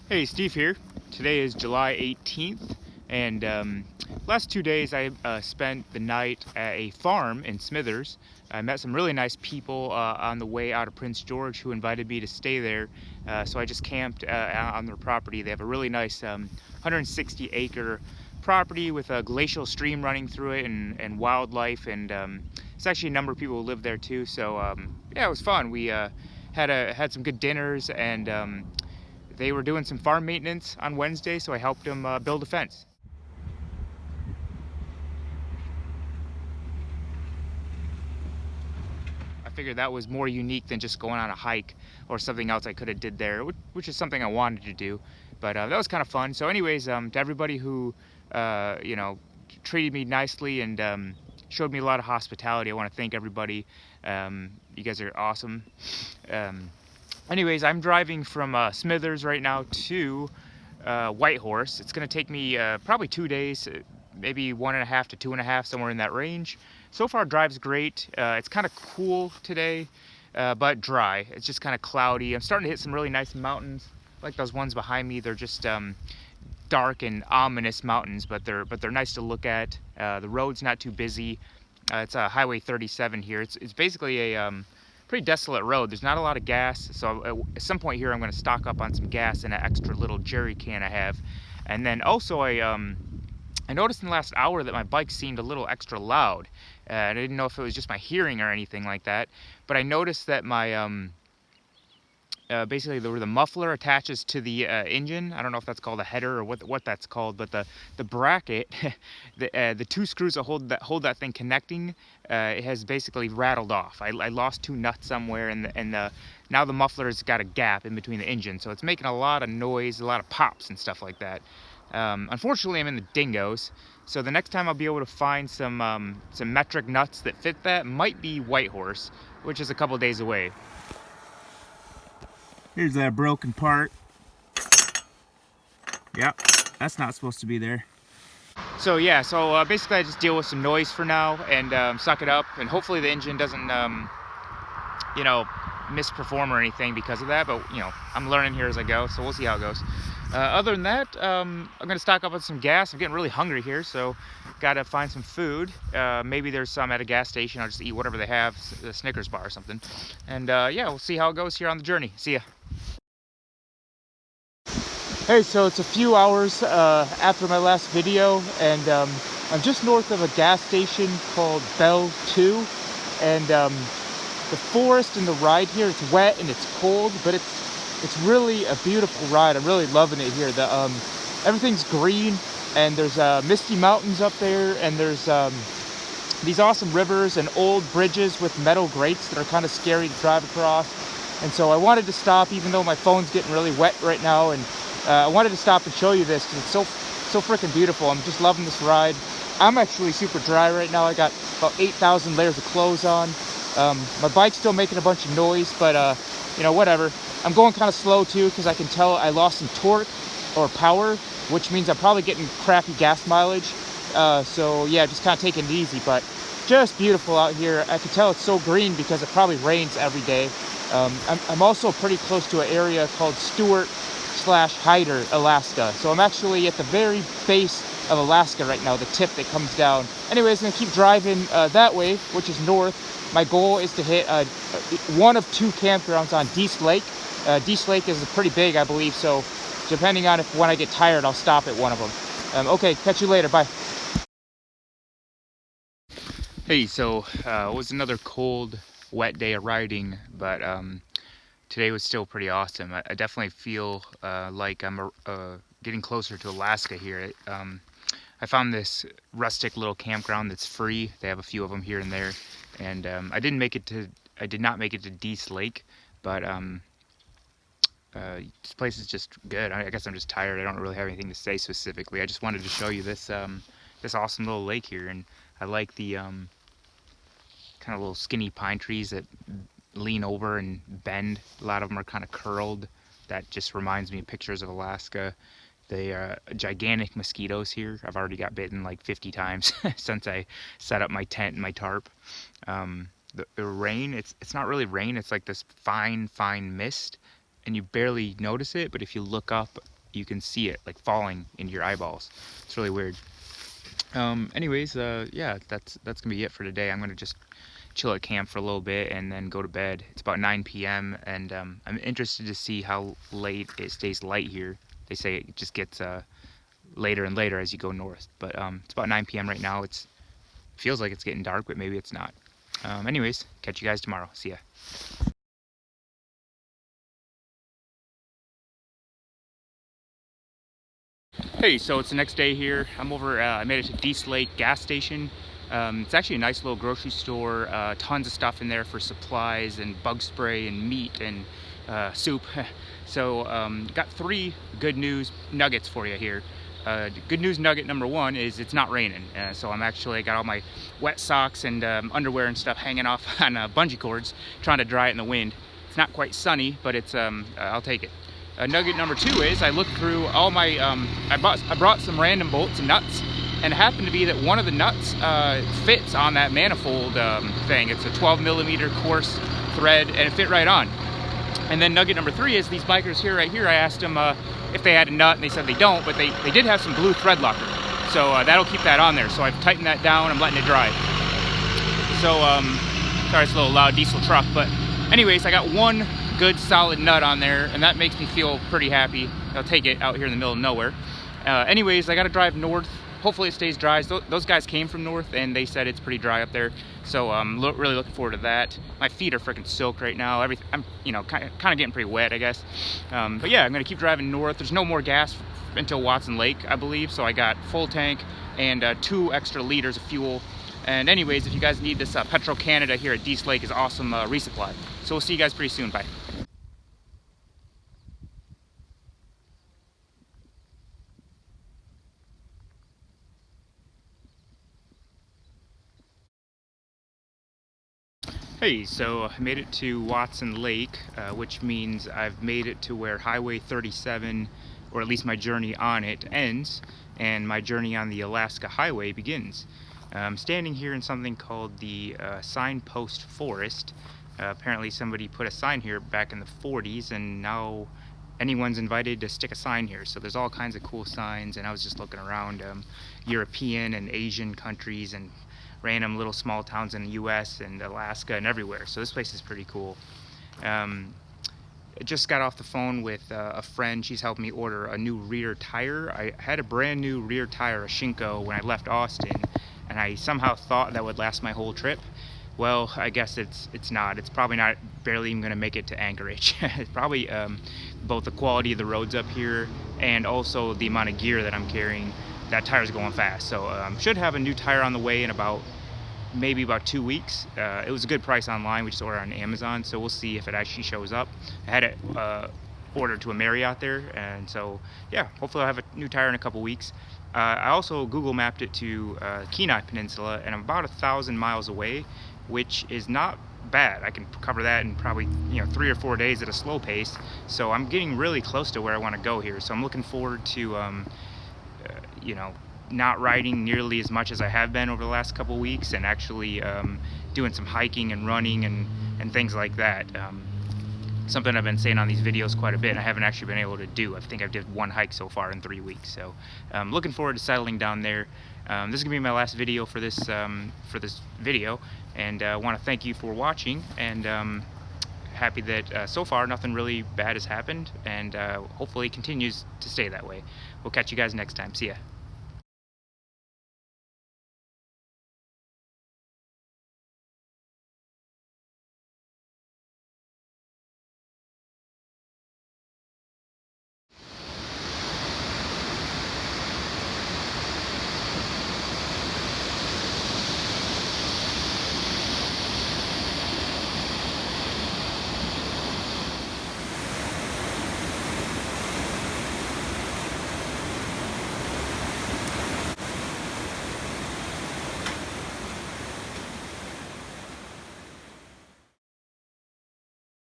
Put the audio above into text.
Hey, Steve here. Today is July 18th, and last 2 days I spent the night at a farm in Smithers. I met some really nice people on the way out of Prince George who invited me to stay there, so I just camped on their property. They have a really nice 160-acre property with a glacial stream running through it and wildlife, and it's actually a number of people who live there too, so yeah, it was fun. We had some good dinners, and they were doing some farm maintenance on Wednesday, so I helped them build a fence. I figured that was more unique than just going on a hike or something else I could have did there, which is something I wanted to do. But that was kind of fun. So anyways, to everybody who, you know, treated me nicely and showed me a lot of hospitality, I want to thank everybody. You guys are awesome. Anyways, I'm driving from Smithers right now to Whitehorse. It's going to take me probably 2 days, maybe 1.5 to 2.5, somewhere in that range. So far, drive's great. It's kind of cool today, but dry. It's just kind of cloudy. I'm starting to hit some really nice mountains, like those ones behind me. They're just dark and ominous mountains, but they're nice to look at. The road's not too busy. It's Highway 37 here. It's basically a pretty desolate road. There's not a lot of gas, so at some point here I'm going to stock up on some gas in an extra little jerry can I have. And then also I noticed in the last hour that my bike seemed a little extra loud. I didn't know if it was just my hearing or anything like that, but I noticed that my basically the muffler attaches to the engine. I don't know if that's called a header or what that's called, but the bracket, the two screws that hold that thing connecting, it has basically rattled off. I lost two nuts somewhere, and now the muffler's got a gap in between the engine, so it's making a lot of noise, a lot of pops and stuff like that. Unfortunately, I'm in the dingoes, so the next time I'll be able to find some metric nuts that fit that might be Whitehorse, which is a couple days away. Here's that broken part. Yep, that's not supposed to be there. So yeah, basically I just deal with some noise for now and suck it up, and hopefully the engine doesn't, you know, misperform or anything because of that, but you know, I'm learning here as I go, so we'll see how it goes. Other than that, I'm gonna stock up on some gas. I'm getting really hungry here, so gotta find some food. Maybe there's some at a gas station. I'll just eat whatever they have, a Snickers bar or something. And yeah, we'll see how it goes here on the journey. See ya. Hey, so it's a few hours after my last video, and I'm just north of a gas station called Bell 2, and the forest and the ride here, it's wet and it's cold, but it's really a beautiful ride. I'm really loving it here. Everything's green, and there's misty mountains up there, and there's these awesome rivers and old bridges with metal grates that are kind of scary to drive across. And so I wanted to stop, even though my phone's getting really wet right now, and I wanted to stop and show you this because it's so freaking beautiful. I'm just loving this ride. I'm actually super dry right now. I got about 8,000 layers of clothes on. My bike's still making a bunch of noise, but you know, whatever. I'm going kind of slow too because I can tell I lost some torque or power, which means I'm probably getting crappy gas mileage. So yeah, just kind of taking it easy, but just beautiful out here. I can tell it's so green because it probably rains every day. I'm also pretty close to an area called Stewart/Hyder, Alaska. So I'm actually at the very base of Alaska right now, the tip that comes down. Anyways, I'm gonna keep driving that way, which is north. My goal is to hit one of two campgrounds on Dease Lake. Dease Lake is pretty big, I believe, so depending on when I get tired, I'll stop at one of them. Okay, catch you later, bye. Hey, so it was another cold, wet day of riding, but today was still pretty awesome. I definitely feel like I'm getting closer to Alaska here. I found this rustic little campground that's free. They have a few of them here and there, and I did not make it to Dease Lake, but this place is just good. I guess I'm just tired. I don't really have anything to say specifically. I just wanted to show you this this awesome little lake here, and I like the kind of little skinny pine trees that lean over and bend. A lot of them are kind of curled. That just reminds me of pictures of Alaska. They are gigantic mosquitoes here. I've already got bitten like 50 times since I set up my tent and my tarp. The rain, it's not really rain. It's like this fine mist, and you barely notice it. But if you look up you can see it like falling into your eyeballs. It's really weird. Anyways, yeah, that's gonna be it for today. I'm gonna just chill at camp for a little bit and then go to bed. It's about 9 p.m. and I'm interested to see how late it stays light here. They say it just gets later and later as you go north, but it's about 9 p.m. right now. It feels like it's getting dark, but maybe it's not. Anyways, catch you guys tomorrow. See ya. Hey, so it's the next day here. I'm over, I made it to Dease Lake gas station. It's actually a nice little grocery store, tons of stuff in there for supplies and bug spray and meat and soup. So got 3 good news nuggets for you here. Good news nugget number 1 is it's not raining. So I got all my wet socks and underwear and stuff hanging off on bungee cords, trying to dry it in the wind. It's not quite sunny, but it's I'll take it. Nugget number 2 is I looked through all my, I brought some random bolts and nuts, and it happened to be that one of the nuts fits on that manifold thing. It's a 12mm coarse thread, and it fit right on. And then nugget number 3 is these bikers here, right here, I asked them if they had a nut, and they said they don't, but they did have some blue thread locker. So that'll keep that on there. So I've tightened that down, I'm letting it dry. So, sorry it's a little loud diesel truck, but anyways, I got one good solid nut on there, and that makes me feel pretty happy. I'll take it out here in the middle of nowhere. Anyways, I gotta drive north. Hopefully it stays dry. Those guys came from north and they said it's pretty dry up there, so I'm really looking forward to that. My feet are freaking soaked right now. I'm kind of getting pretty wet, I guess. But yeah, I'm gonna keep driving north. There's no more gas until Watson Lake, I believe, so I got full tank and 2 extra liters of fuel. And anyways, if you guys need this, Petro Canada here at Dease Lake is awesome resupply. So we'll see you guys pretty soon. Bye. Hey, so I made it to Watson Lake, which means I've made it to where Highway 37, or at least my journey on it, ends, and my journey on the Alaska Highway begins. I'm standing here in something called the Signpost Forest. Apparently somebody put a sign here back in the 40s, and now anyone's invited to stick a sign here. So there's all kinds of cool signs, and I was just looking around European and Asian countries and random little small towns in the US and Alaska and everywhere. So this place is pretty cool. I just got off the phone with a friend. She's helped me order a new rear tire. I had a brand new rear tire, a Shinko, when I left Austin, and I somehow thought that would last my whole trip. Well, I guess it's not. It's probably not, barely even gonna make it to Anchorage. It's probably both the quality of the roads up here and also the amount of gear that I'm carrying. That tire's going fast. So should have a new tire on the way in maybe about 2 weeks. It was a good price online. We just ordered on Amazon, so we'll see if it actually shows up. I had it ordered to a Marriott there, and so yeah, hopefully I'll have a new tire in a couple weeks. I also Google mapped it to Kenai Peninsula, and I'm about 1,000 miles away, which is not bad. I can cover that in probably 3 or 4 days at a slow pace. So I'm getting really close to where I want to go here. So I'm looking forward to not riding nearly as much as I have been over the last couple weeks, and actually doing some hiking and running and things like that. Something I've been saying on these videos quite a bit, and I haven't actually been able to do. I think I've did 1 hike so far in 3 weeks, so I'm looking forward to settling down there. This is gonna be my last video for this video, and I want to thank you for watching, and happy that so far nothing really bad has happened, and hopefully it continues to stay that way. We'll catch you guys next time. See ya.